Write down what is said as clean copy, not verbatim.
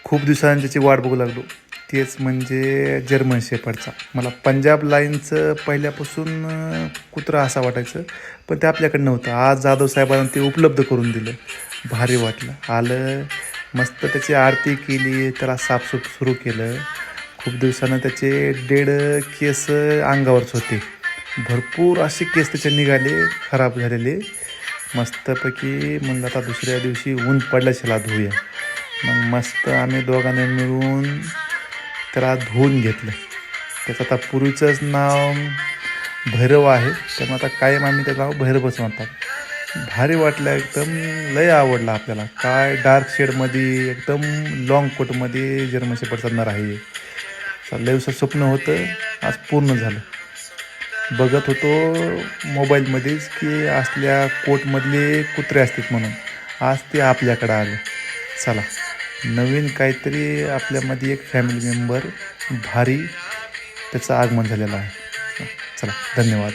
खूप दिवसांनी त्याची वाट बघू लागलो. तेच म्हणजे जर्मन शेपर्डचा. मला पंजाब लाईनचं पहिल्यापासून कुत्रा असा वाटायचं, पण ते आपल्याकडे नव्हतं. आज जाधव साहेबांनी ते उपलब्ध करून दिलं. भारी वाटलं. आलं, मस्त त्याची आरती केली, त्याला साफसूफ सुरू केलं. खूप दिवसानं त्याचे डेड केस अंगावरच होते. भरपूर असे केस त्याचे निघाले, खराब झालेले. मस्तपैकी म्हणलं आता दुसऱ्या दिवशी ऊन पडल्याशिला धुऊया. मग मस्त आम्ही दोघांनी मिळून त्याला धुवून घेतलं. त्याचं आता पूर्वीचंच नाव भैरव आहे, त्यामुळे आता कायम आम्ही त्याचं नाव भैरवच म्हणतात. भारी वाटलं एकदम. लय आवडला आपल्याला. काय डार्क शेडमध्ये एकदम लाँग कोटमध्ये जर्मन शेपर्डचा नर आहे. लय दिवसात स्वप्न होतं, आज पूर्ण झालं. बघत होतो मोबाईलमध्येच की असल्या कोटमधले कुत्रे असतात म्हणून. आज ते आपल्याकडं आलं. चला, नवीन काहीतरी आपल्यामध्ये एक फॅमिली मेंबर भारी त्याचं आगमन झालेलं आहे. चला, धन्यवाद.